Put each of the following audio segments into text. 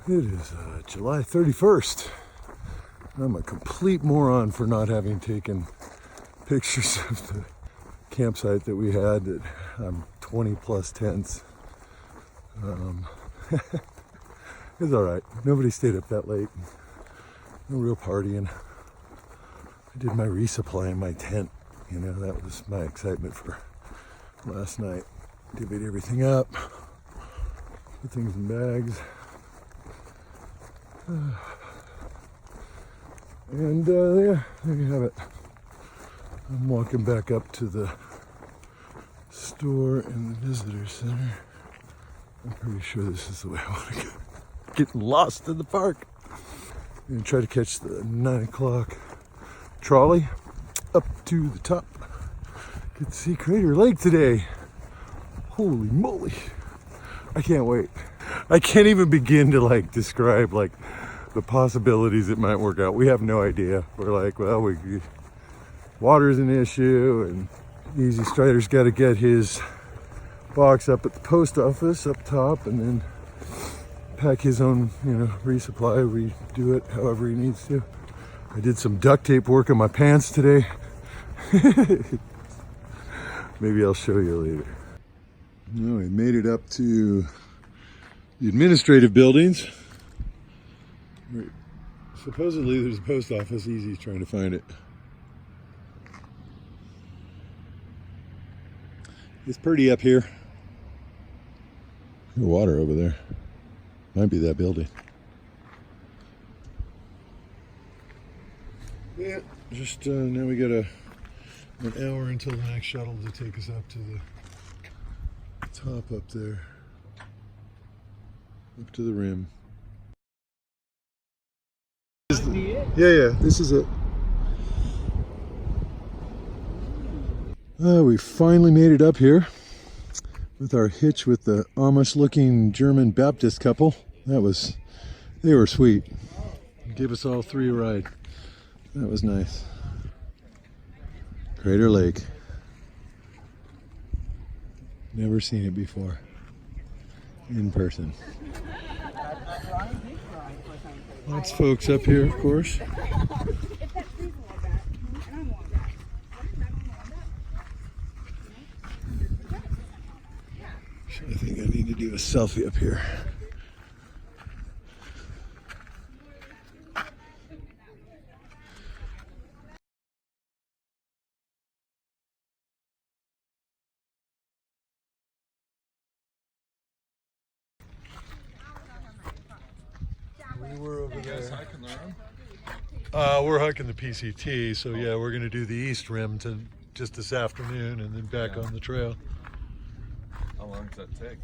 It is July 31st. I'm a complete moron for not having taken pictures of the campsite that we had. That 20 plus tents. It's all right. Nobody stayed up that late. No real partying. I did my resupply in my tent. You know, that was my excitement for last night. Divvied everything up. Put things in bags. And yeah, there you have it. I'm walking back up to the store in the visitor center. I'm pretty sure this is the way I want to go. Getting lost in the park. I'm gonna try to catch the 9 o'clock trolley up to the top. Get to see Crater Lake today. Holy moly. I can't wait. I can't even begin to describe the possibilities it might work out. We have no idea. We're like, well, water's an issue, and Easy Strider's got to get his box up at the post office up top, and then pack his own, resupply. We do it however he needs to. I did some duct tape work on my pants today. Maybe I'll show you later. No, we made it up to the administrative buildings. Supposedly there's a post office. Easy's trying to find it. It's pretty up here. There's water over there. Might be that building. Yeah, just now we got an hour until the next shuttle to take us up to the top up there. Up to the rim. Yeah, this is it. We finally made it up here with our hitch with the Amish looking German Baptist couple. They were sweet. Gave us all three a ride. That was nice. Crater Lake. Never seen it before. In person. Lots of folks up here, of course. I think I need to do a selfie up here. We were over there. We're hiking the PCT, so yeah, we're going to do the East Rim just this afternoon, and then back on the trail. How long does that take?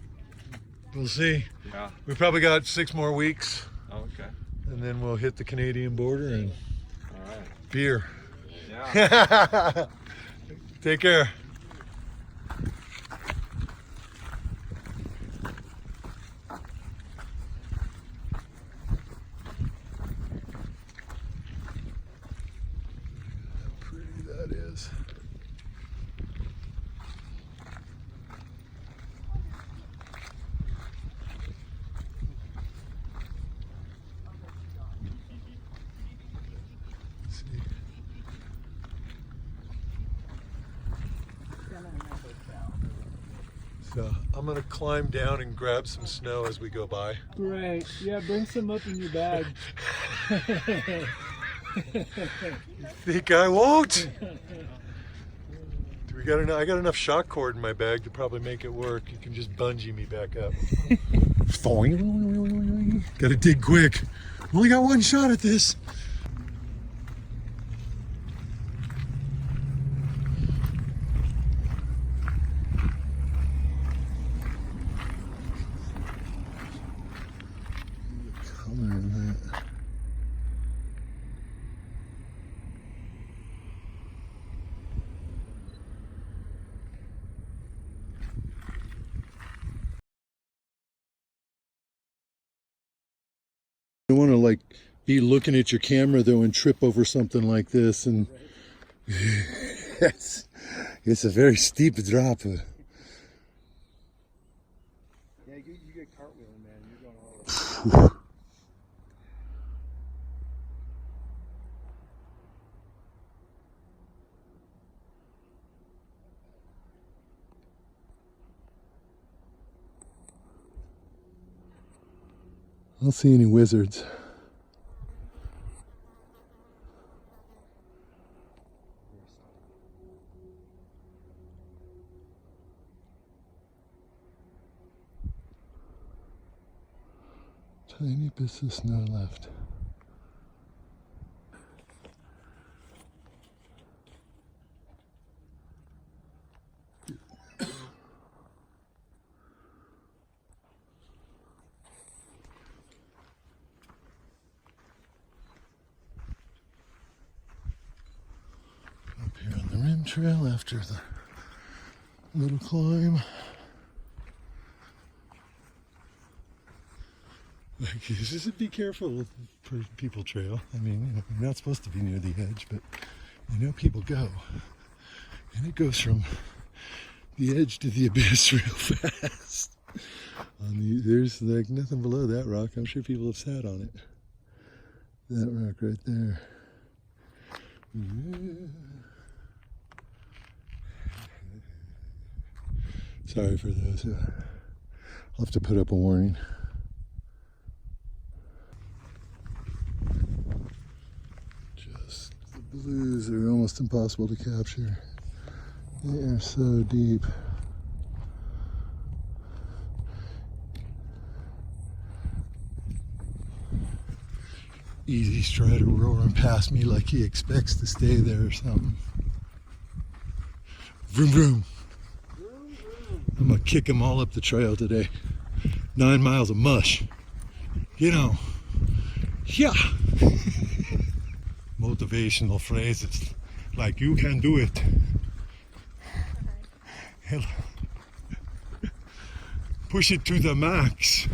We'll see. Yeah. We probably got 6 more weeks. Oh, okay. And then we'll hit the Canadian border and beer. Yeah. Take care. How pretty that is. So I'm gonna climb down and grab some snow as we go by. Right. Yeah, bring some up in your bag. Think I won't? I got enough shock cord in my bag to probably make it work. You can just bungee me back up. Gotta dig quick. Only got one shot at this. You want to be looking at your camera though and trip over something like this, and it's a very steep drop. Yeah, you get cartwheeling, man. You're going all over. I don't see any wizards. Tiny bits of snow left. Up here on the rim trail after the little climb. Like, just be careful with people trail. I mean, you know, you're not supposed to be near the edge, but you know people go. And it goes from the edge to the abyss real fast. There's like nothing below that rock. I'm sure people have sat on it. That rock right there. Sorry for those. I'll have to put up a warning. Just the blues are almost impossible to capture. They are so deep. Easy Strider roaring past me like he expects to stay there or something. Vroom vroom. I'm gonna kick them all up the trail today. 9 miles of mush. You know. Yeah. Motivational phrases like you can do it. Push it to the max.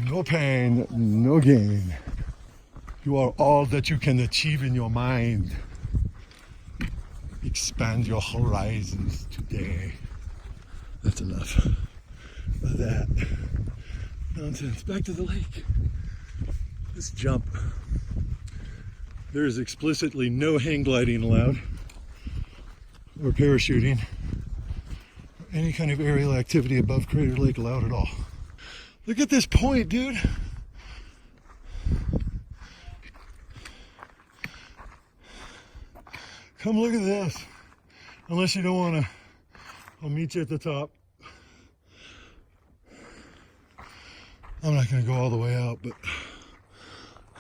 No pain, no gain. You are all that you can achieve in your mind. Expand your horizons today. That's enough of that nonsense. Back to the lake. Let's jump. There is explicitly no hang gliding allowed, or parachuting, or any kind of aerial activity above Crater Lake allowed at all. Look at this point, dude. Come look at this. Unless you don't want to, I'll meet you at the top. I'm not going to go all the way out, but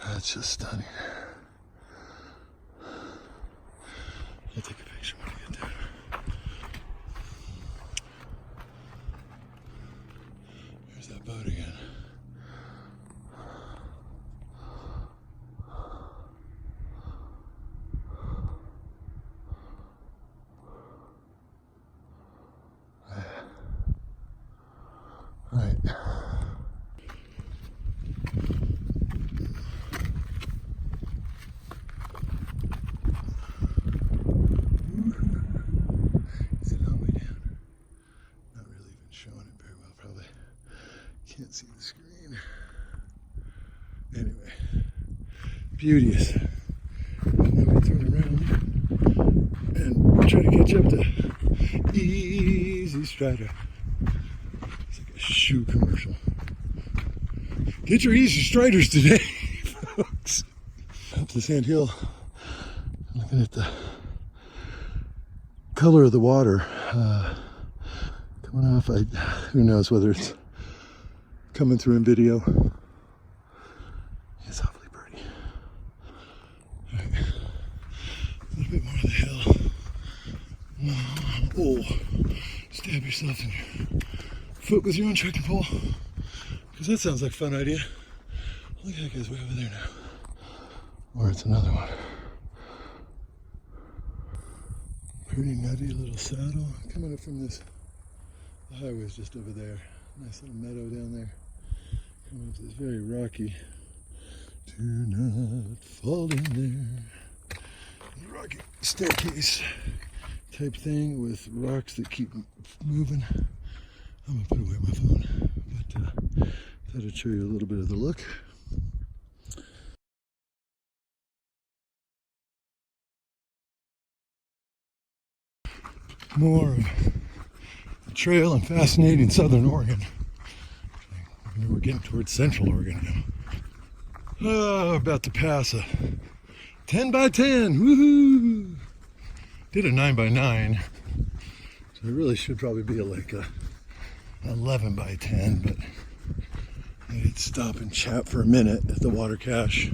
that's just stunning. I'll take a picture when I get there. There's that boat again. Right. Is it all the way down? Not really even showing it very well, probably. Can't see the screen. Anyway, beauteous. Now we turn around and try to catch up to Easy Strider. It's like a shoe commercial. Get your Easy Striders today, folks. Up the sand hill, looking at the color of the water coming off. Who knows whether it's coming through in video. It's awfully pretty. All right. A little bit more of the hill. Oh, stab yourself in your foot with your own trekking pole, because that sounds like a fun idea. Look, that guy's way over there now. Or it's another one. Pretty nutty little saddle coming up from this. The highway's just over there. Nice little meadow down there. Coming up this very rocky. Do not fall in there. Rocky staircase type thing with rocks that keep moving. I'm gonna put away my phone, but thought I'd show you a little bit of the look. More of trail in fascinating southern Oregon. I mean, we're getting towards central Oregon now. Oh, about to pass a 10 by 10. Woohoo! Did a 9 by 9. So it really should probably be like a 11 by 10, but I did stop and chat for a minute at the water cache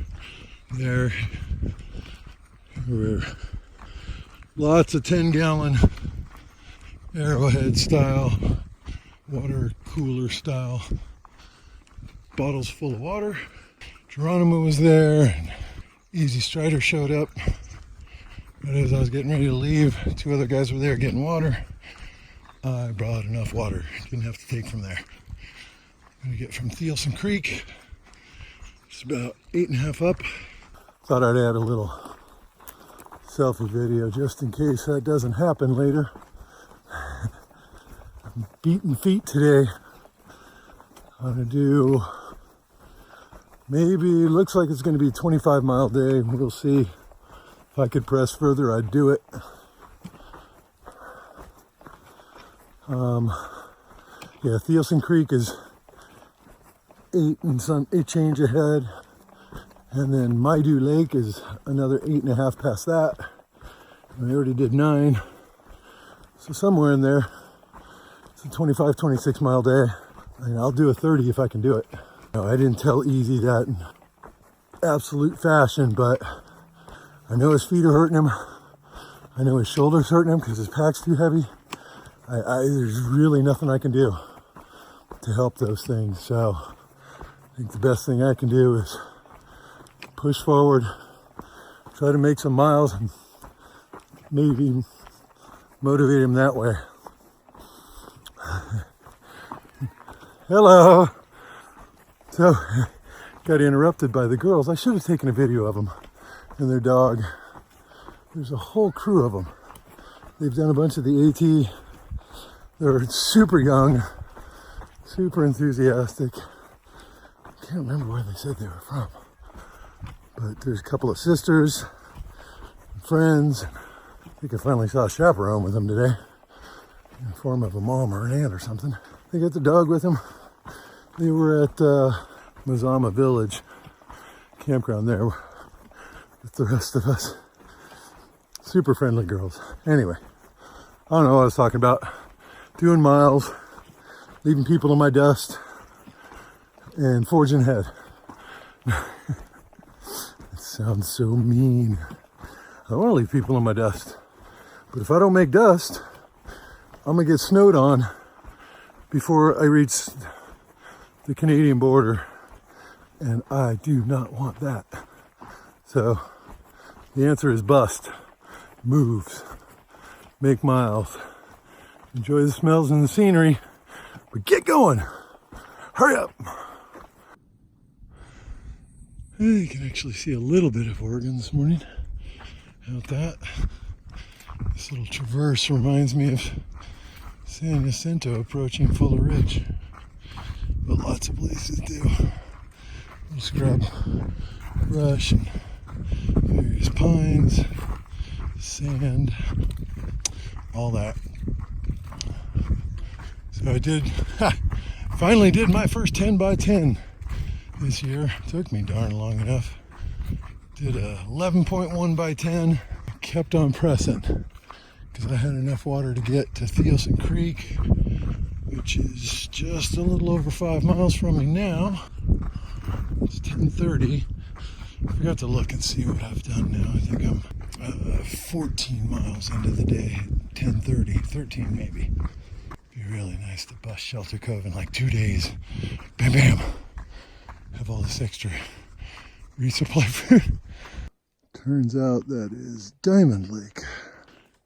there. There were lots of 10-gallon Arrowhead style, water cooler style bottles full of water. Geronimo was there, and Easy Strider showed up. But as I was getting ready to leave, two other guys were there getting water. I brought enough water, didn't have to take from there. I'm gonna get from Thielsen Creek. It's about 8.5 up. Thought I'd add a little selfie video just in case that doesn't happen later. I'm beating feet today. I'm gonna do, maybe, looks like it's gonna be a 25-mile day. We'll see. If I could press further, I'd do it. Yeah, Thielsen Creek is 8 change ahead, and then Maidu Lake is another 8.5 past that. And I already did 9, so somewhere in there. It's a 25, 26-mile day, and I'll do a 30 if I can do it. No, I didn't tell Easy that in absolute fashion, but I know his feet are hurting him. I know his shoulders hurting him because his pack's too heavy. There's really nothing I can do to help those things. So I think the best thing I can do is push forward, try to make some miles, and maybe motivate him that way. Hello. So got interrupted by the girls. I should have taken a video of them and their dog. There's a whole crew of them. They've done a bunch of the AT. They're super young, super enthusiastic. I can't remember where they said they were from, but there's a couple of sisters, friends. I think I finally saw a chaperone with them today, in the form of a mom or an aunt or something. They got the dog with them. They were at Mazama Village campground there with the rest of us. Super friendly girls. Anyway, I don't know what I was talking about. Doing miles, leaving people in my dust, and forging ahead. It sounds so mean. I don't want to leave people in my dust. But if I don't make dust, I'm going to get snowed on before I reach the Canadian border. And I do not want that. So the answer is bust. Moves. Make miles. Enjoy the smells and the scenery, but get going. Hurry up. You can actually see a little bit of Oregon this morning out that. This little traverse reminds me of San Jacinto approaching Fuller Ridge, but lots of places do. Little scrub, brush, and various pines, sand, all that. So I finally did my first 10 by 10 this year. Took me darn long enough. Did a 11.1 by 10. Kept on pressing because I had enough water to get to Thielsen Creek, which is just a little over 5 miles from me now. It's 10:30. I forgot to look and see what I've done now. I think I'm 14 miles into the day. 10:30, 13 maybe. Be really nice to bust Shelter Cove in like 2 days. Bam, bam. Have all this extra resupply food. Turns out that is Diamond Lake,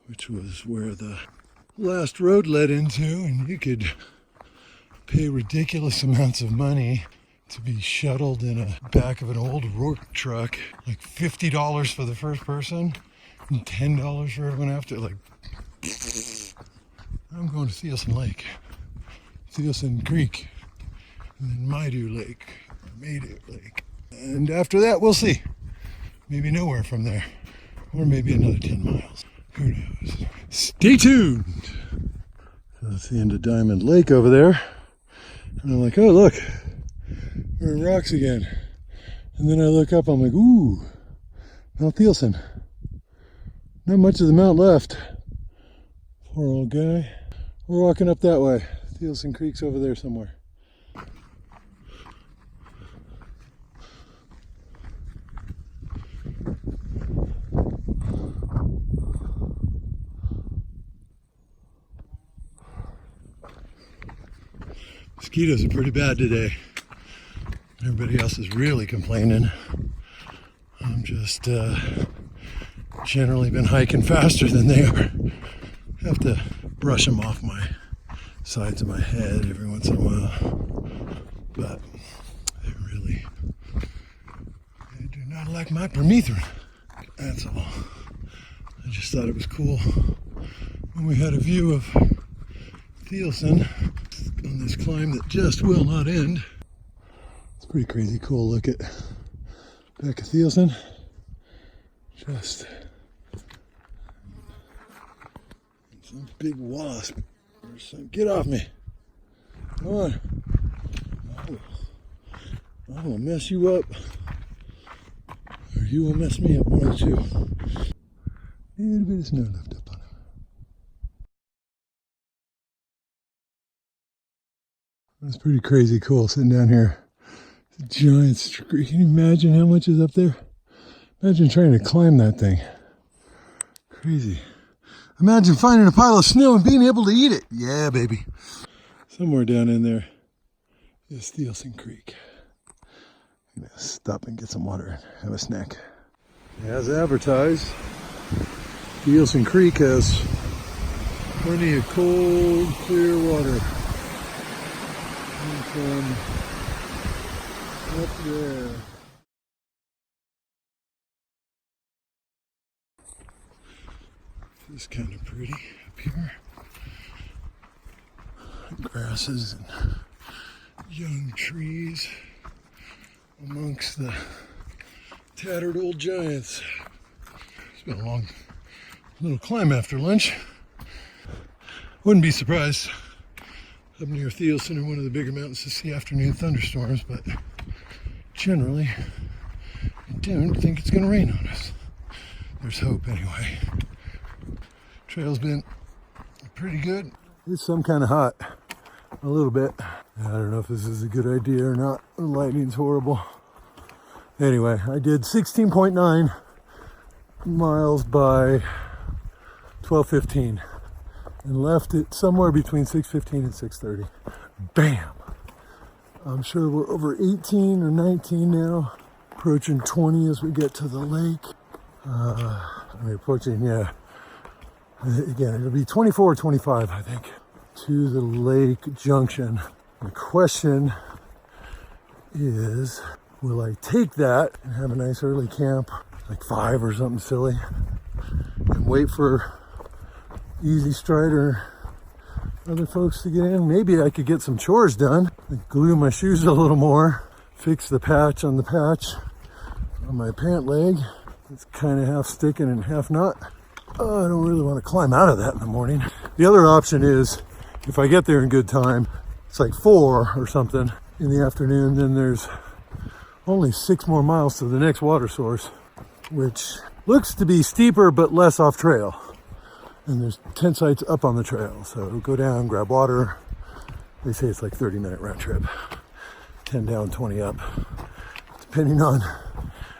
which was where the last road led into, and you could pay ridiculous amounts of money to be shuttled in a back of an old Rourke truck, like $50 for the first person and $10 for everyone after. Like, I'm going to Thielsen Lake, Thielsen Creek, and then Maidu Lake, and after that we'll see. Maybe nowhere from there, or maybe another 10 miles. Who knows? Stay tuned. So That's the end of Diamond Lake over there. And I'm like, oh, look, we're in rocks again. And then I look up, I'm like, ooh, Mount Thielsen. Not much of the mount left. Poor old guy. We're walking up that way. Thielsen Creek's over there somewhere. Mosquitoes are pretty bad today. Everybody else is really complaining. I'm just generally been hiking faster than they are. I have to brush them off my sides of my head every once in a while. But they do not like my permethrin. That's all. I just thought it was cool when we had a view of Thielsen on this climb that just will not end. It's pretty crazy cool. Look at back at Thielsen. Just some big wasp or some. Get off me. Come on. I will mess you up. Or you will mess me up, one of the two. A little bit of snow left up on him. That's pretty crazy cool sitting down here. It's a giant tree. Can you imagine how much is up there? Imagine trying to climb that thing. Crazy. Imagine finding a pile of snow and being able to eat it. Yeah, baby. Somewhere down in there is Thielsen Creek. I'm gonna stop and get some water and have a snack. As advertised, Thielsen Creek has plenty of cold, clear water. From up there. This is kind of pretty up here. Grasses and young trees amongst the tattered old giants. It's been a long little climb after lunch. Wouldn't be surprised up near Thielsen or one of the bigger mountains to see afternoon thunderstorms, but generally I don't think it's going to rain on us. There's hope anyway. Trail's been pretty good. It's some kind of hot, a little bit. I don't know if this is a good idea or not. The lighting's horrible. Anyway, I did 16.9 miles by 12:15 and left it somewhere between 6:15 and 6:30. Bam! I'm sure we're over 18 or 19 now, approaching 20 as we get to the lake. Approaching, yeah. Again, it'll be 24 or 25, I think, to the lake junction. The question is, will I take that and have a nice early camp, like 5 or something silly, and wait for Easy Stride or other folks to get in? Maybe I could get some chores done, like glue my shoes a little more, fix the patch on my pant leg. It's kind of half sticking and half not. Oh, I don't really want to climb out of that in the morning. The other option is, if I get there in good time, it's like 4 or something in the afternoon, then there's only 6 more miles to the next water source, which looks to be steeper but less off trail. And there's tent sites up on the trail. So go down, grab water. They say it's like 30-minute round trip. 10 down, 20 up. Depending on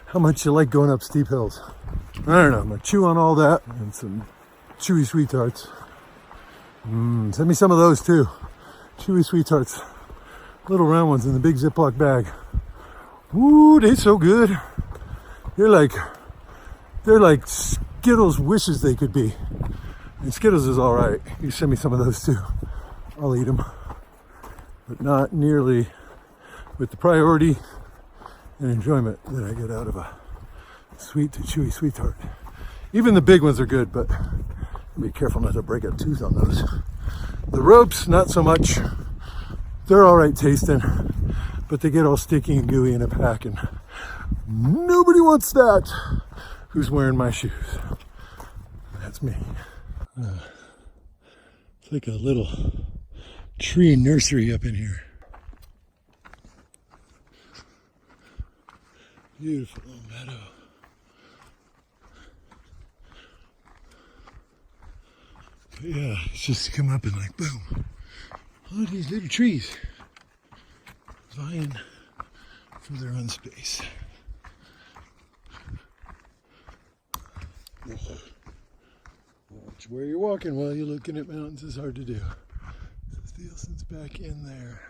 how much you like going up steep hills. I don't know, I'm gonna chew on all that and some chewy sweet tarts. Send me some of those too. Chewy sweet tarts. Little round ones in the big Ziploc bag. Ooh, they're so good. They're like Skittles wishes they could be. And Skittles is all right. You send me some of those too. I'll eat them. But not nearly with the priority and enjoyment that I get out of a sweet to chewy sweet tart. Even the big ones are good, but be careful not to break a tooth on those. The ropes, not so much. They're all right tasting, but they get all sticky and gooey in a pack, and nobody wants that. Who's wearing my shoes? That's me. It's like a little tree nursery up in here. Beautiful little meadow. But yeah, it's just come up and like boom. All of these little trees vying for their own space. Watch where you're walking while you're looking at mountains is hard to do. So Thielsen's back in there.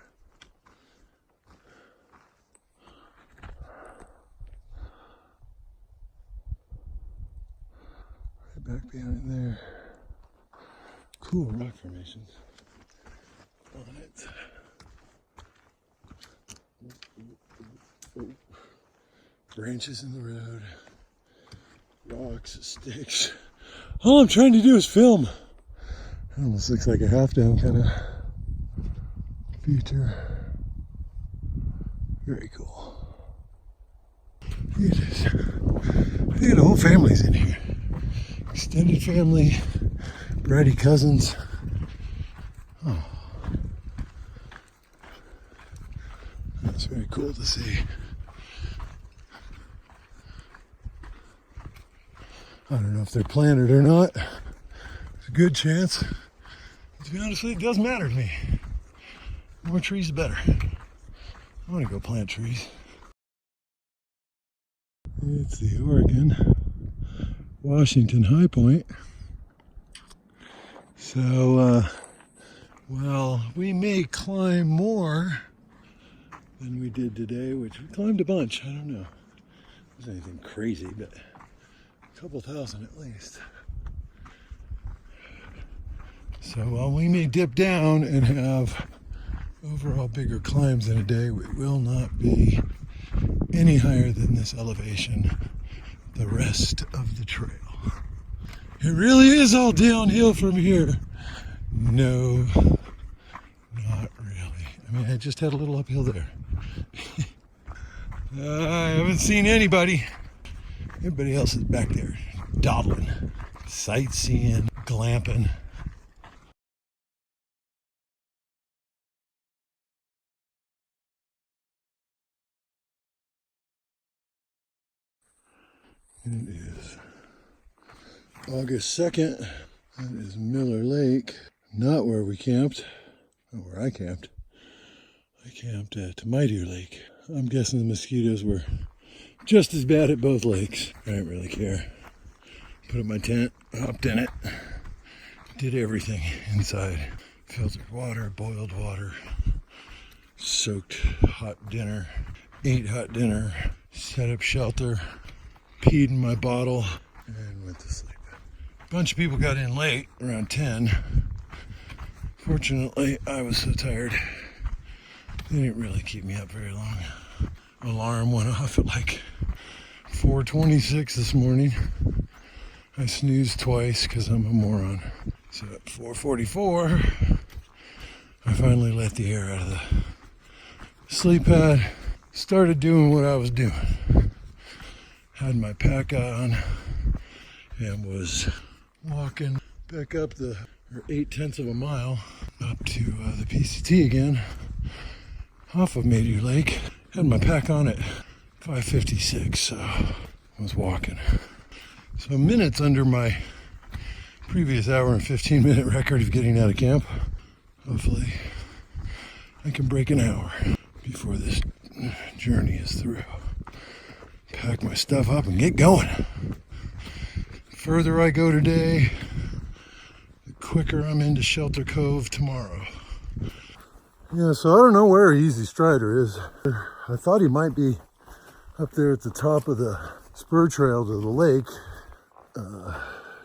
Right back behind there. Cool rock formations on it. Branches in the road, rocks, sticks. All I'm trying to do is film. It almost looks like a half down kind of feature. Very cool. Look at this. I think the whole family's in here. Extended family, bratty cousins. Oh. That's very cool to see. I don't know if they're planted or not. There's a good chance. To be honest with you, it doesn't matter to me. The more trees, the better. I want to go plant trees. It's the Oregon Washington High Point. So, well, we may climb more than we did today, which we climbed a bunch. I don't know. It wasn't anything crazy, but a couple thousand at least. So while we may dip down and have overall bigger climbs in a day, we will not be any higher than this elevation the rest of the trail. It really is all downhill from here. No, not really. I mean, I just had a little uphill there. I haven't seen anybody. Everybody else is back there dawdling, sightseeing, glamping. And it is August 2nd. That is Miller Lake. Not where we camped. Not where I camped. I camped at Mightier Lake. I'm guessing the mosquitoes were just as bad at both lakes. I didn't really care. Put up my tent, hopped in it, did everything inside. Filtered water, boiled water, soaked hot dinner, ate hot dinner, set up shelter, peed in my bottle, and went to sleep. A bunch of people got in late, around 10. Fortunately, I was so tired, they didn't really keep me up very long. Alarm went off at like 4:26 this morning. I snoozed twice because I'm a moron. So at 4:44, I finally let the air out of the sleep pad, started doing what I was doing. Had my pack on and was walking back up the 8/10 of a mile up to the PCT again off of Meteor Lake. Had my pack on at 5:56, so I was walking. So minutes under my previous hour and 15-minute record of getting out of camp. Hopefully I can break an hour before this journey is through. Pack my stuff up and get going. The further I go today, the quicker I'm into Shelter Cove tomorrow. Yeah, so I don't know where Easy Strider is. I thought he might be up there at the top of the spur trail to the lake.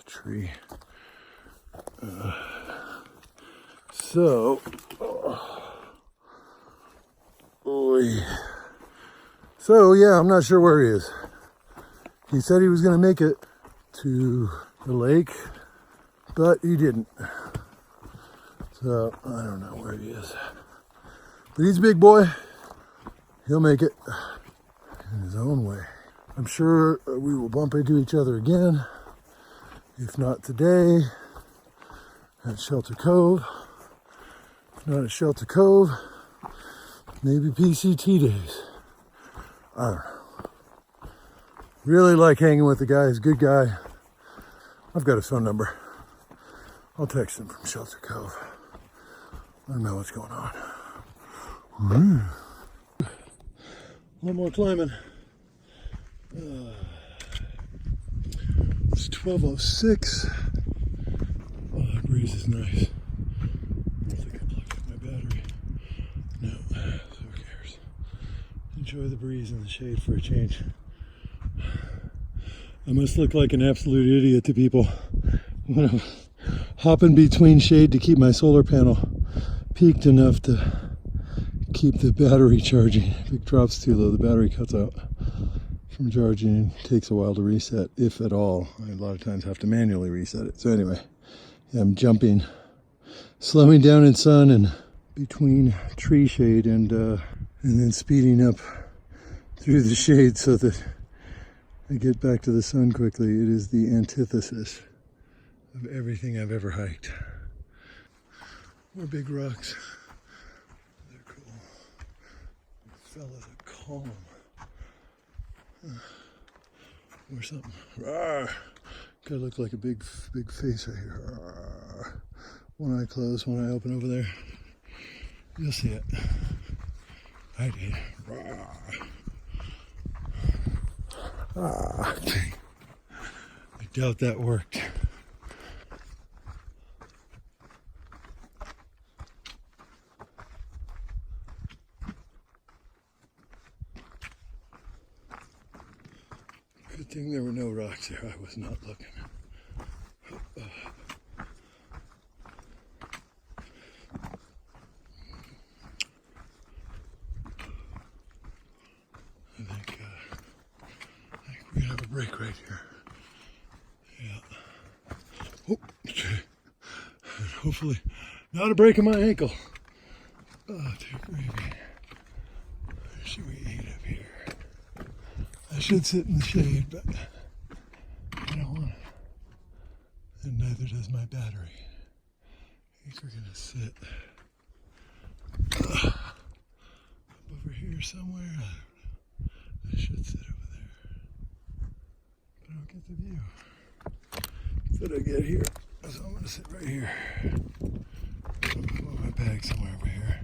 Tree. So yeah, I'm not sure where he is. He said he was going to make it to the lake, but he didn't. So I don't know where he is. But he's a big boy. He'll make it in his own way. I'm sure we will bump into each other again. If not today, at Shelter Cove, Not at Shelter Cove. Maybe PCT Days. I don't know. Really like hanging with the guy. He's a good guy. I've got his phone number. I'll text him from Shelter Cove. Let him know what's going on. One more climbing. It's 12:06. Oh, that breeze is nice. I don't think I plugged in my battery. No, so who cares? Enjoy the breeze and the shade for a change. I must look like an absolute idiot to people when I'm hopping between shade to keep my solar panel peaked enough to keep the battery charging. If it drops too low, the battery cuts out from charging. It takes a while to reset, if at all. I a lot of times have to manually reset it. So anyway, yeah, I'm jumping, slowing down in sun and between tree shade and then speeding up through the shade so that I get back to the sun quickly. It is the antithesis of everything I've ever hiked. More big rocks. They're cool. Fellas are calm. Or something. Rawr. Gotta look like a big face right here. Rawr. One eye closed, one eye open over there. You'll see it. I did. Rawr. Ah, I doubt that worked. Good thing there were no rocks there. I was not looking. I think we're gonna have a break right here. Yeah. Oh, okay. Hopefully not a break in my ankle. Oh, too gravy. Where should we eat up here? I should sit in the shade, but I don't want to. And neither does my battery. I think we're gonna sit up over here somewhere. I don't know. I should sit over there, but I don't get the view that I get here. So I'm gonna sit right here. I'm gonna put my bag somewhere over here.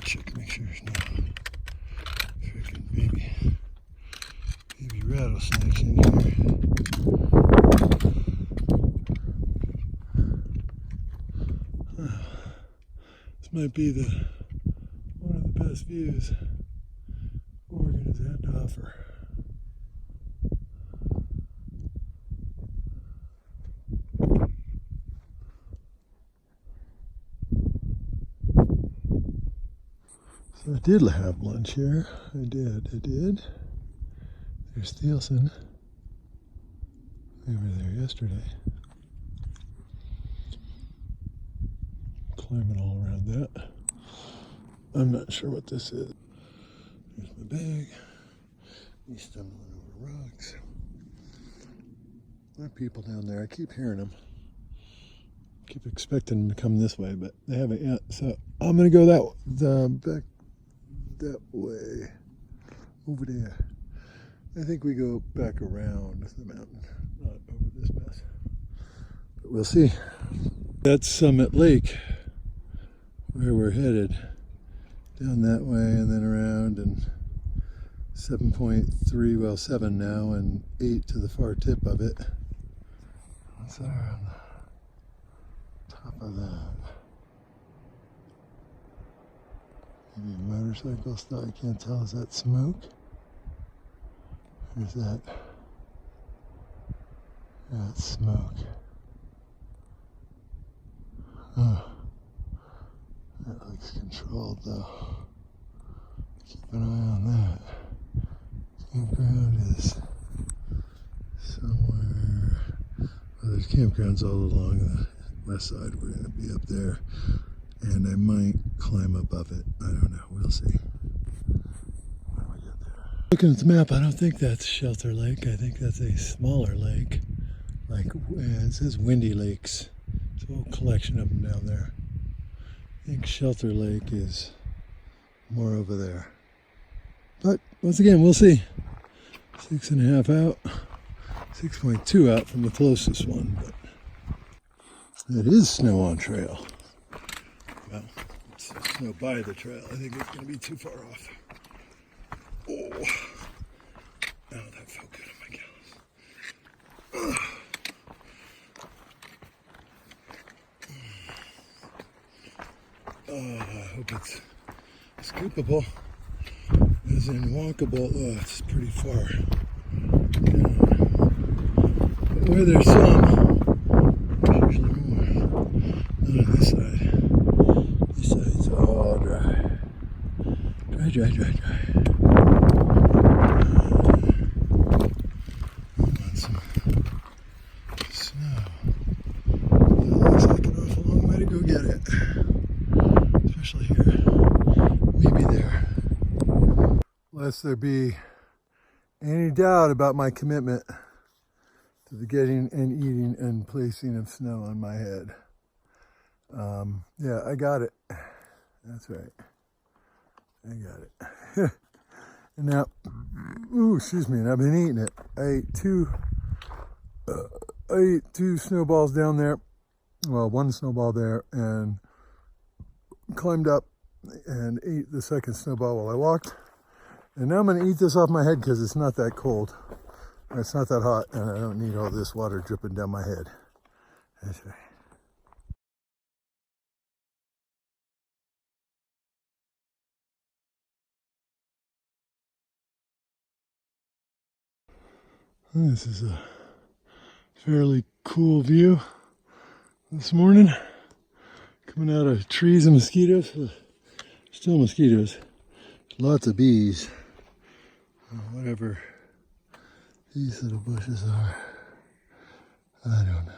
Check, make sure there's no freaking baby rattlesnakes in here. This might be one of the best views Oregon has had to offer. So I did have lunch here. I did. There's Thielsen. We were there yesterday. Climbing all around that. I'm not sure what this is. Here's my bag. He's stumbling over rocks. There are people down there. I keep hearing them. Keep expecting them to come this way, but they haven't yet. So I'm gonna go back that way, over there. I think we go back around the mountain, not over this mess. But we'll see. That's Summit Lake, where we're headed. Down that way and then around, and 7.3, well 7 now, and 8 to the far tip of it. What's there on the top of that? Maybe a motorcycle stuff, I can't tell. Is that smoke? Or is that? Yeah, it's smoke. Oh. That looks controlled though. Keep an eye on that. Campground is somewhere. Well, there's campgrounds all along the west side. We're going to be up there. And I might climb above it. I don't know. We'll see. When we get there. Looking at the map, I don't think that's Shelter Lake. I think that's a smaller lake. Like, it says Windy Lakes. It's a whole collection of them down there. think Shelter Lake is more over there. But once again, we'll see. 6.5 out, 6.2 out from the closest one. But it is snow on trail. Well, it's snow by the trail. I think it's going to be too far off. Oh, that felt good on my callus. I hope it's scoopable, as in walkable. Oh, it's pretty far. But where there's some, there's usually more. Not on this side. This side's all dry. Dry. Want some snow. It looks like an awful long way to go get it. Especially here. Maybe there. Lest there be any doubt about my commitment to the getting and eating and placing of snow on my head. Yeah, I got it. That's right. I got it. And now, excuse me, and I've been eating it. I ate two snowballs down there. Well, one snowball there, and climbed up and ate the second snowball while I walked. And now I'm going to eat this off my head because it's not that cold. It's not that hot, and I don't need all this water dripping down my head. That's right. This is a fairly cool view this morning. Coming out of trees and mosquitoes. Still mosquitoes. Lots of bees. Whatever these little bushes are, I don't know.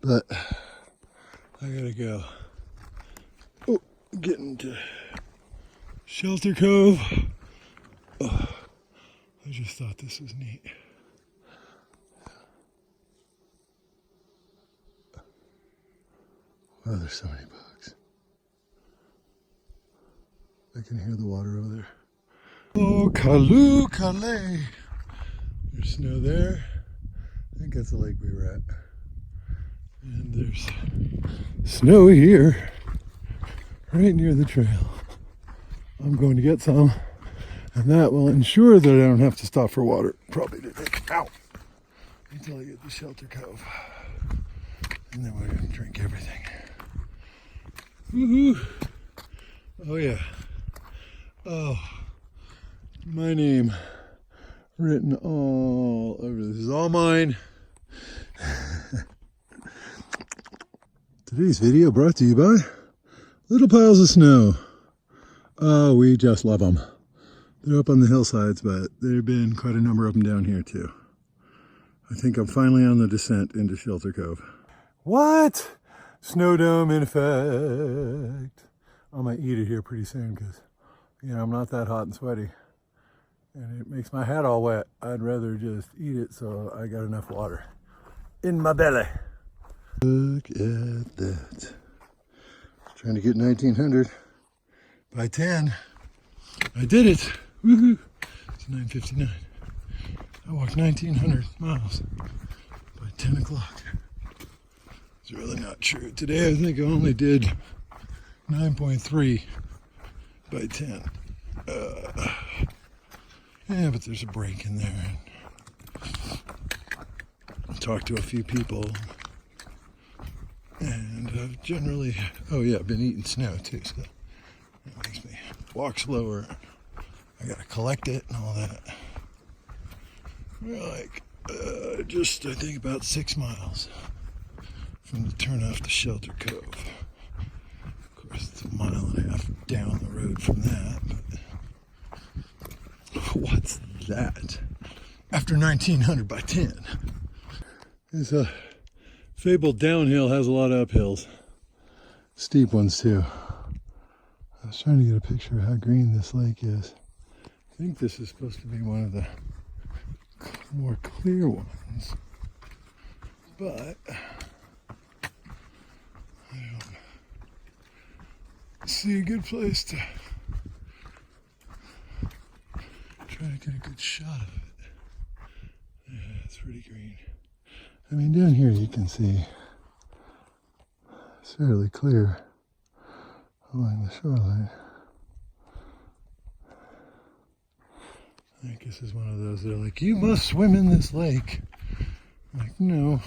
But I gotta go. Oh, getting to Shelter Cove. Oh, I just thought this was neat. Wow, there's so many bugs. I can hear the water over there. Oh, Calais. There's snow there. I think that's the lake we were at. And there's snow here, right near the trail. I'm going to get some, and that will ensure that I don't have to stop for water. Probably today. Ow! Until I get to Shelter Cove. And then we're going to drink everything. Woohoo! Oh, yeah. Oh, my name written all over. This is all mine. Today's video brought to you by Little Piles of Snow. Oh, we just love them. They're up on the hillsides, but there have been quite a number of them down here too. I think I'm finally on the descent into Shelter Cove. What? Snow dome in effect. I might eat it here pretty soon because, you know, I'm not that hot and sweaty. And it makes my hat all wet. I'd rather just eat it so I got enough water in my belly. Look at that. Trying to get 1900 by 10. I did it. Woohoo. It's 9:59. I walked 1900 miles by 10 o'clock. It's really not true. Today I think I only did 9.3 by 10. Yeah, but there's a break in there. I talked to a few people. And I've generally, I've been eating snow too, so that makes me walk slower. I gotta collect it and all that. We're like, I think about 6 miles from the turnoff to Shelter Cove. Of course, it's 1.5 miles down the road from that, but what's that? After 1900 by 10. It's a fabled downhill, has a lot of uphills. Steep ones too. I was trying to get a picture of how green this lake is. I think this is supposed to be one of the more clear ones. But I don't See a good place to try to get a good shot of it. Yeah, it's pretty green. I mean, down here you can see it's fairly clear along the shoreline. I think this is one of those that are like, you must swim in this lake. I'm like, no,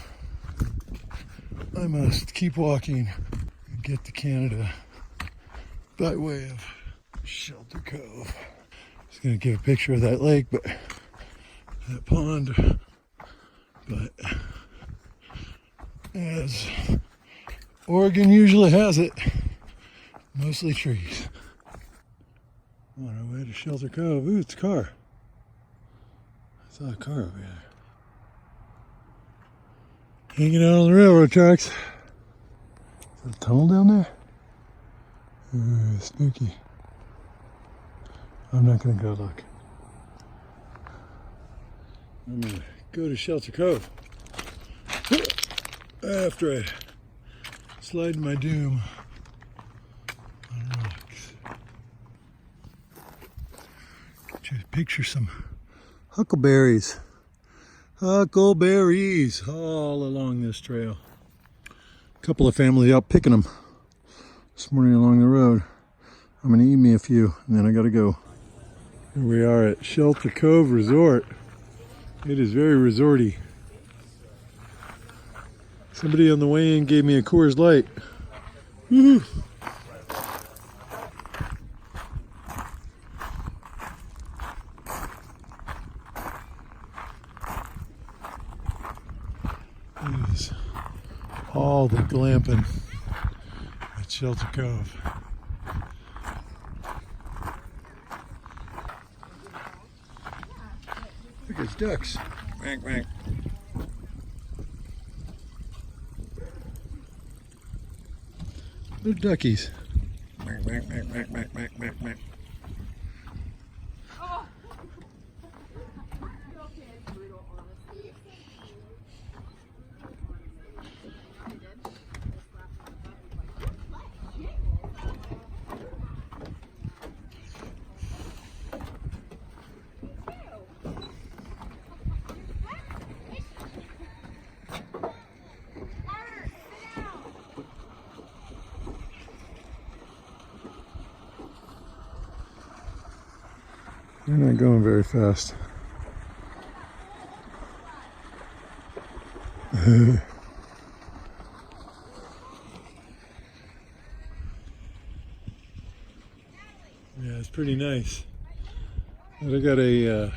I must keep walking and get to Canada by way of Shelter Cove. Just gonna get a picture of that lake, but that pond, but as Oregon usually has it, mostly trees. On our way to Shelter Cove. Ooh, it's a car. I saw a car over there. Hanging out on the railroad tracks. Is that a tunnel down there? Ooh, spooky. I'm not gonna go look. I'm gonna go to Shelter Cove after I slide my doom on rocks. Just picture some huckleberries. Huckleberries all along this trail. A couple of families out picking them this morning along the road. I'm gonna eat me a few and then I gotta go. Here we are at Shelter Cove Resort. It is very resorty. Somebody on the way in gave me a Coors Light. Woohoo! It is all the glamping at Shelter Cove. Look, there's ducks. Quack, quack. Little duckies. Quack, quack, quack, quack, quack, quack, quack, quack. They're not going very fast. Yeah, it's pretty nice. And I got a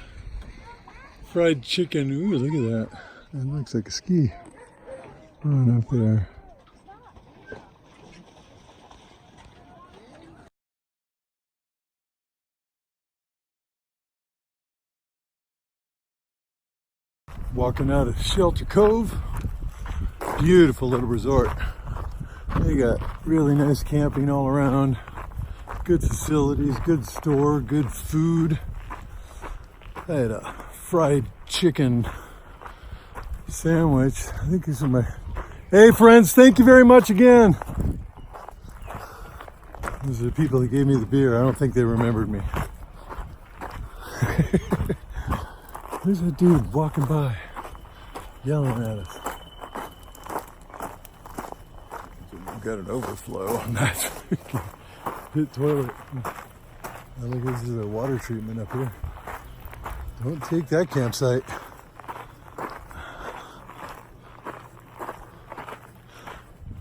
fried chicken. Ooh, look at that. That looks like a ski on up there. Walking out of Shelter Cove. Beautiful little resort. They got really nice camping all around. Good facilities, good store, good food. I had a fried chicken sandwich. I think these are my... Hey friends, thank you very much again. Those are the people that gave me the beer. I don't think they remembered me. There's a dude walking by, yelling at us. We've got an overflow on that pit toilet. I think this is a water treatment up here. Don't take that campsite.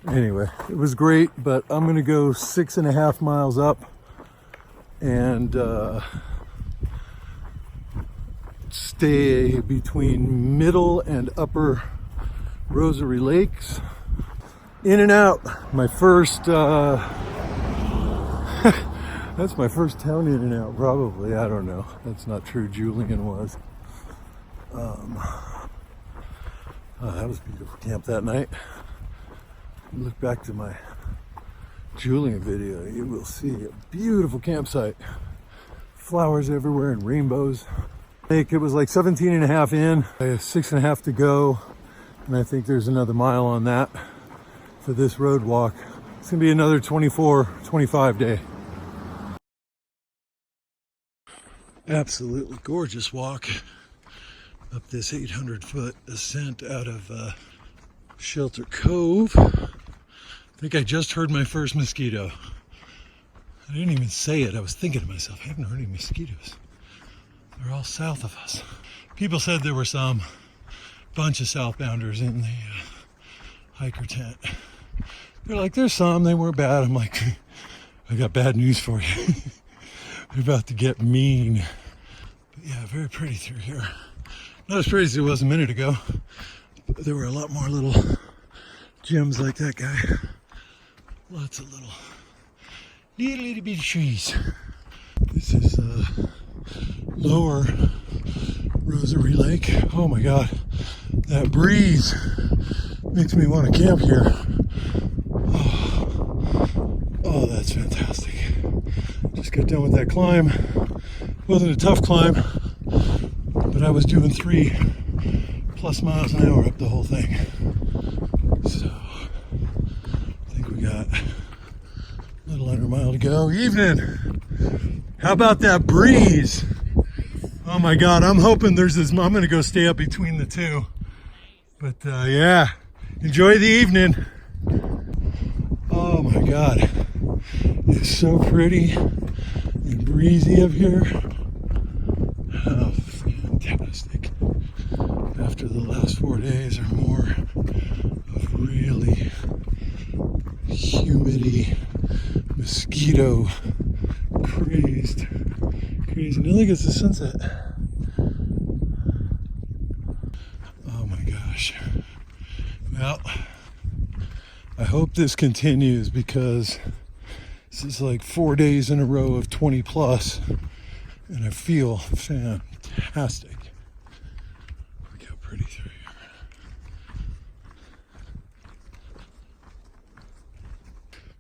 Anyway, it was great, but I'm gonna go 6.5 miles up and stay between Middle and Upper Rosary Lakes. In and out. My first, that's my first town in and out, probably. I don't know. That's not true. Julian was. Oh, that was a beautiful camp that night. Look back to my Julian video. You will see a beautiful campsite. Flowers everywhere and rainbows. It was like 17.5 in, I have 6.5 to go, and I think there's another mile on that for this road walk. It's gonna be another 24, 25 day. Absolutely gorgeous walk up this 800-foot ascent out of Shelter Cove. I think I just heard my first mosquito. I didn't even say it. I was thinking to myself, I haven't heard any mosquitoes. They're all south of us. People said there were some bunch of southbounders in the hiker tent. They're like, there's some, they weren't bad. I'm like, I got bad news for you. They're about to get mean. But yeah, very pretty through here. Not as pretty as it was a minute ago. But there were a lot more little gems like that guy. Lots of little bitty trees. This is lower Rosary Lake. Oh my God, that breeze makes me want to camp here. Oh, that's fantastic. Just got done with that climb. Wasn't a tough climb, but I was doing 3+ miles an hour up the whole thing. So I think we got a little under a mile to go. Evening. How about that breeze? Oh my God, I'm hoping there's this. I'm gonna go stay up between the two. But yeah, enjoy the evening. Oh my God, it's so pretty and breezy up here. How fantastic. After the last 4 days or more of really humidity, mosquito crazy. Now look, it's the sunset. Oh my gosh. Well, I hope this continues because this is like 4 days in a row of 20 plus and I feel fantastic. Look how pretty through here.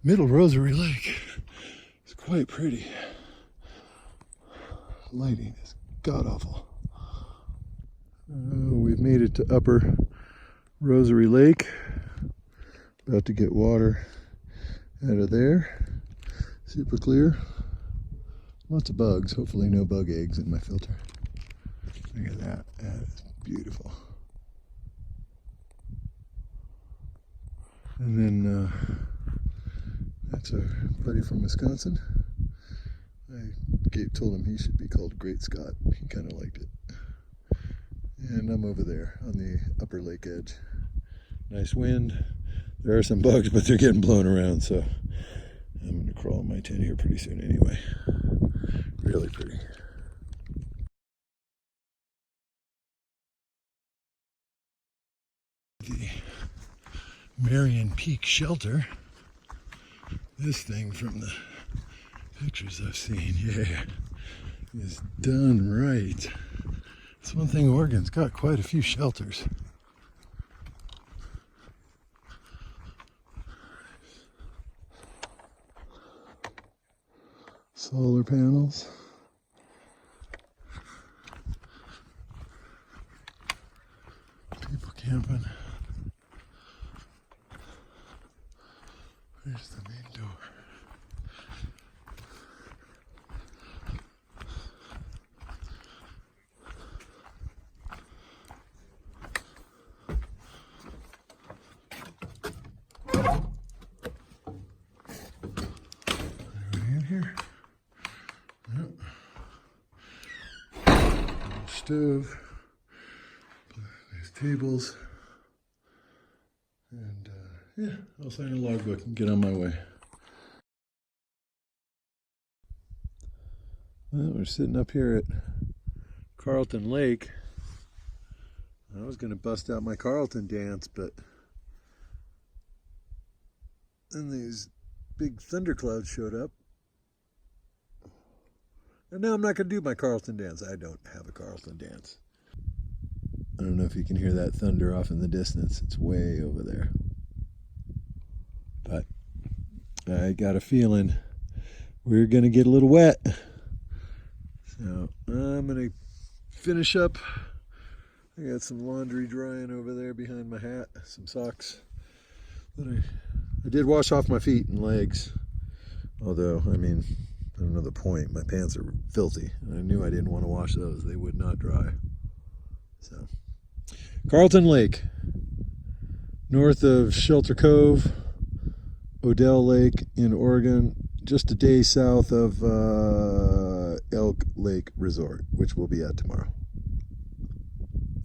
Middle Rosary Lake is quite pretty. Lighting is god awful. We've made it to Upper Rosary Lake. About to get water out of there. Super clear. Lots of bugs. Hopefully no bug eggs in my filter. Look at that. That is beautiful. And then that's our buddy from Wisconsin. I told him he should be called Great Scott. He kind of liked it. And I'm over there on the upper lake edge. Nice wind. There are some bugs, but they're getting blown around, so I'm going to crawl in my tent here pretty soon anyway. Really pretty. The Marion Peak Shelter. This thing from the pictures I've seen, yeah, is done right. It's one thing, Oregon's got quite a few shelters. Solar panels. People camping. Where's the main door? Here. Yep. Stove. There's tables. And yeah, I'll sign a logbook and get on my way. Well, we're sitting up here at Carlton Lake. I was going to bust out my Carlton dance, but then these big thunderclouds showed up. And now I'm not going to do my Carlton dance. I don't have a Carlton dance. I don't know if you can hear that thunder off in the distance. It's way over there. But I got a feeling we're going to get a little wet. So I'm going to finish up. I got some laundry drying over there behind my hat. Some socks that I I did wash off my feet and legs. Although, I mean, I don't know the point. My pants are filthy. And I knew I didn't want to wash those. They would not dry. So, Carlton Lake, north of Shelter Cove, Odell Lake in Oregon, just a day south of Elk Lake Resort, which we'll be at tomorrow.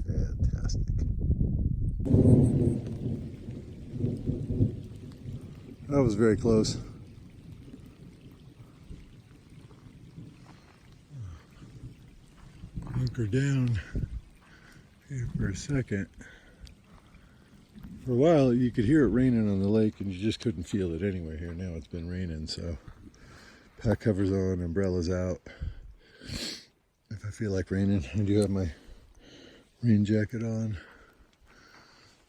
Fantastic. That was very close. Anchor down here for a second. For a while you could hear it raining on the lake and you just couldn't feel it anyway here. Now it's been raining, so pack covers on, umbrellas out. If I feel like raining, I do have my rain jacket on,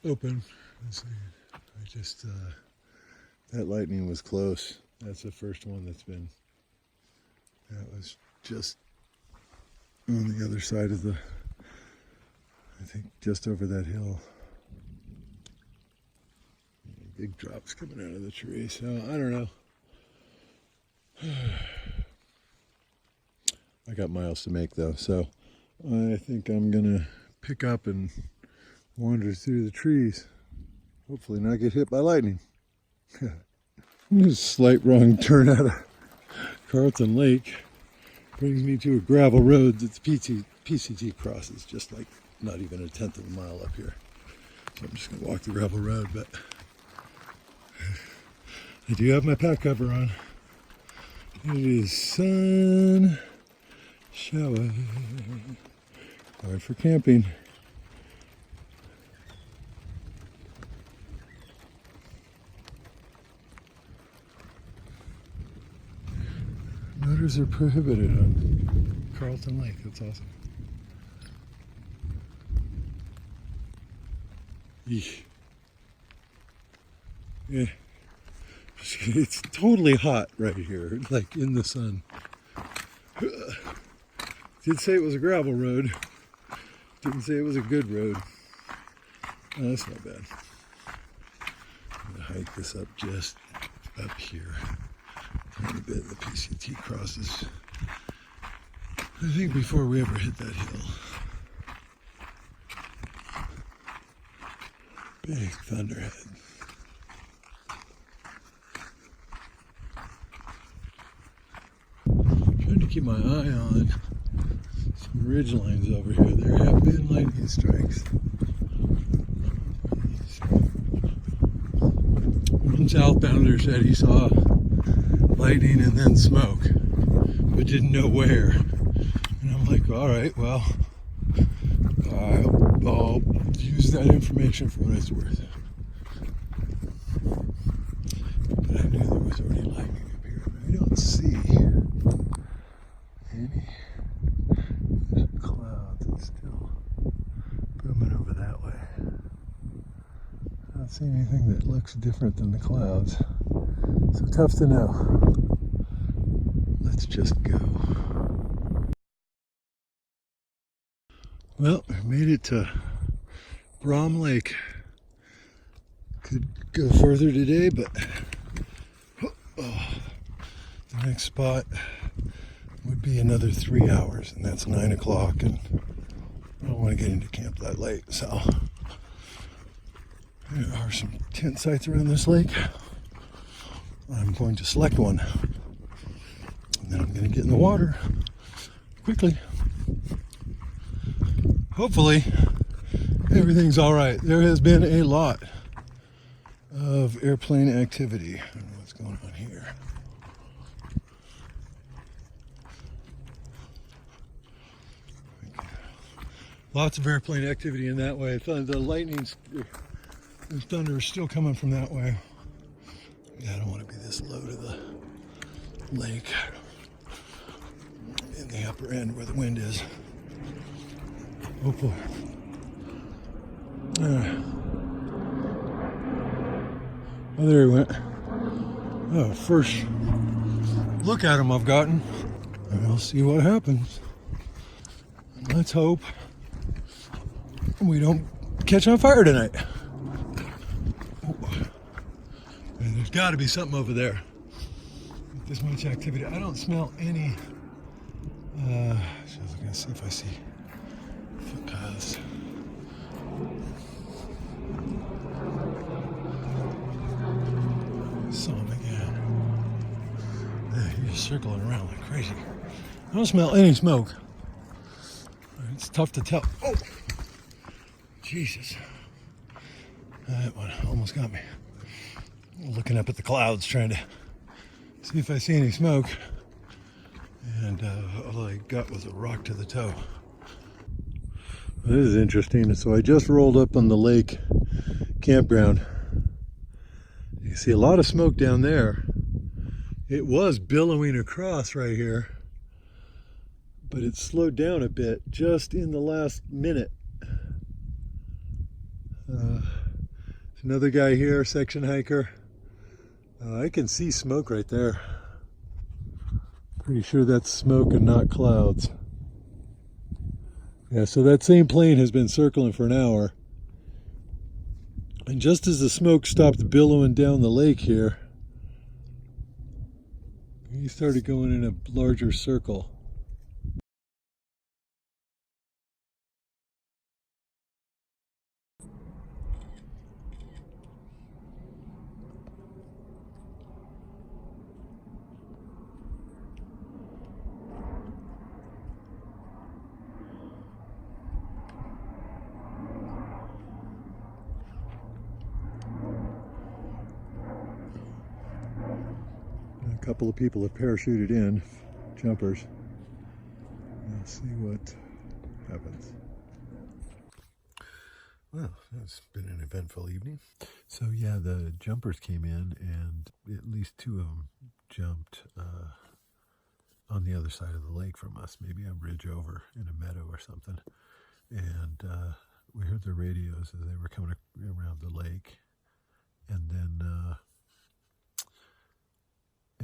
open. Let's see. I just that lightning was close. That's the first one that's been. That was just on the other side of the, I think just over that hill. Big drops coming out of the tree, so I don't know. I got miles to make though, so I think I'm gonna pick up and wander through the trees. Hopefully not get hit by lightning. This slight wrong turn out of Carlton Lake brings me to a gravel road that the PCT crosses, just like not even a tenth of a mile up here. So I'm just gonna walk the gravel road, but I do have my pack cover on. It is sun shower. Hard for camping. Motors are prohibited on Carlton Lake. That's awesome. Eesh. Yeah. It's totally hot right here, like in the sun. Did say it was a gravel road. Didn't say it was a good road. Oh, that's not bad. I'm gonna hike this up just up here. Tiny bit of the PCT crosses. I think before we ever hit that hill. Big thunderhead. Trying to keep my eye on some ridge lines over here. There have been lightning strikes. One southbounder said he saw lightning and then smoke, but didn't know where. And I'm like, all right, well, I'll use that information for what it's worth. But I knew there was already lightning up here. I don't see any clouds. It's still booming over that way. I don't see anything that looks different than the clouds. So tough to know. Let's just go. Well, I made it to Brom Lake. Could go further today, but the next spot would be another 3 hours, and that's 9 o'clock, and I don't want to get into camp that late, so there are some tent sites around this lake. I'm going to select one, and then I'm going to get in the water quickly. Hopefully everything's all right. There has been a lot of airplane activity. I don't know what's going on here. Lots of airplane activity in that way. The lightning's, the thunder is still coming from that way. Yeah, I don't want to be this low to the lake in the upper end where the wind is. Oh boy. Oh, there he went. Oh, first look at him I've gotten. We'll see what happens. Let's hope we don't catch on fire tonight. Oh. And There's got to be something over there. With this much activity, I don't smell any. So I was gonna see if I see footpaths. Saw him again. He's just circling around like crazy. I don't smell any smoke. It's tough to tell. Oh, Jesus. That one almost got me. Looking up at the clouds, trying to see if I see any smoke. And all I got was a rock to the toe. This is interesting. So I just rolled up on the lake campground. You can see a lot of smoke down there. It was billowing across right here, but it slowed down a bit just in the last minute. Another guy here, section hiker. I can see smoke right there. Pretty sure that's smoke and not clouds. Yeah, so that same plane has been circling for an hour. And just as the smoke stopped billowing down the lake here, he started going in a larger circle. A couple of people have parachuted in, jumpers. Let's see what happens. Well, it's been an eventful evening. So yeah, the jumpers came in, and at least two of them jumped on the other side of the lake from us, maybe a ridge over in a meadow or something. And we heard their radios as they were coming around the lake, and then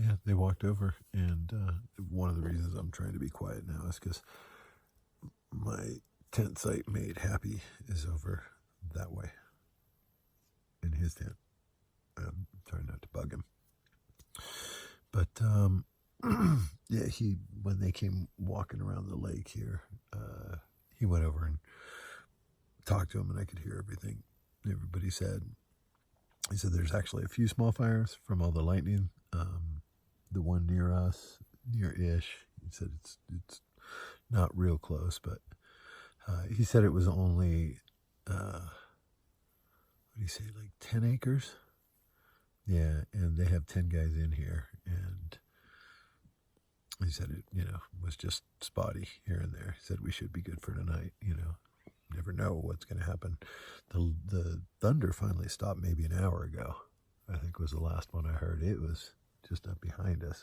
yeah, they walked over. And one of the reasons I'm trying to be quiet now is because my tent site mate Happy is over that way in his tent. I'm trying not to bug him, but yeah, when they came walking around the lake here, he went over and talked to him, and I could hear everything everybody said. He said there's actually a few small fires from all the lightning. The one near us, near-ish, he said it's not real close, but he said it was only, what did he say, like 10 acres? Yeah, and they have 10 guys in here, and he said it, was just spotty here and there. He said we should be good for tonight, never know what's going to happen. The thunder finally stopped maybe an hour ago, I think was the last one I heard. It was just up behind us.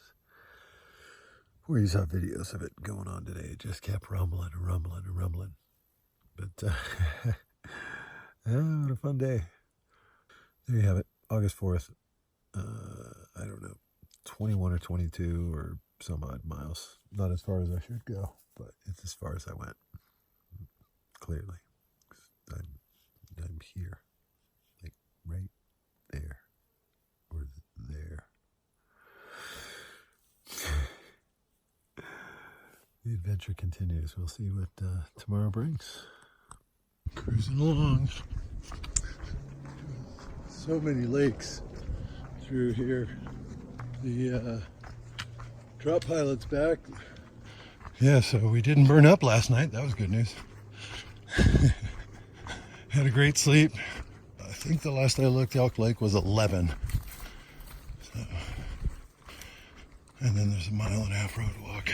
We saw videos of it going on today. It just kept rumbling and rumbling and rumbling. But what a fun day. There you have it, August 4th. I don't know, 21 or 22 or some odd miles. Not as far as I should go, but it's as far as I went. Clearly. I'm here. Like right there. Or there. The adventure continues. We'll see what tomorrow brings. Cruising along. So many lakes through here. The drop pilot's back. Yeah, so we didn't burn up last night. That was good news. Had a great sleep. I think the last I looked, Elk Lake was 11. So, and then there's a 1.5 mile road walk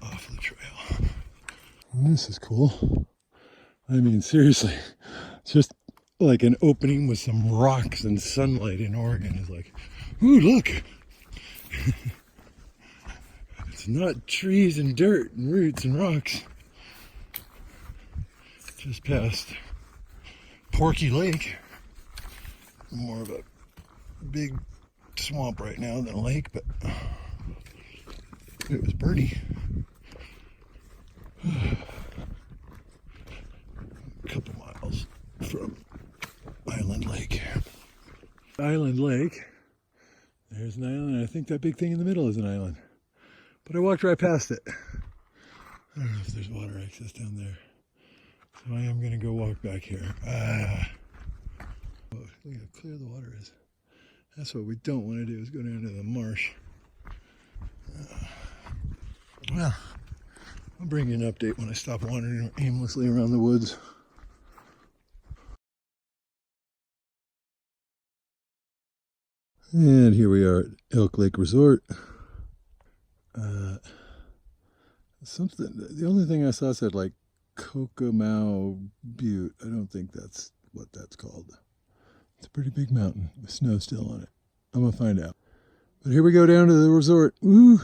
off the trail. This is cool. I mean, seriously, it's just like an opening with some rocks and sunlight in Oregon. It's like, ooh, look. It's not trees and dirt and roots and rocks. Just past Porky Lake. More of a big swamp right now than a lake, but it was pretty. A couple miles from Island Lake. Island Lake. There's an island, and I think that big thing in the middle is an island. But I walked right past it. I don't know if there's water access down there. So I am going to go walk back here. Oh, look how clear the water is. That's what we don't want to do, is go down to the marsh. Well, I'll bring you an update when I stop wandering aimlessly around the woods. And here we are at Elk Lake Resort. The only thing I saw said like Kokomo Butte. I don't think that's what that's called. It's a pretty big mountain with snow still on it. I'm gonna find out. But here we go down to the resort. Woo!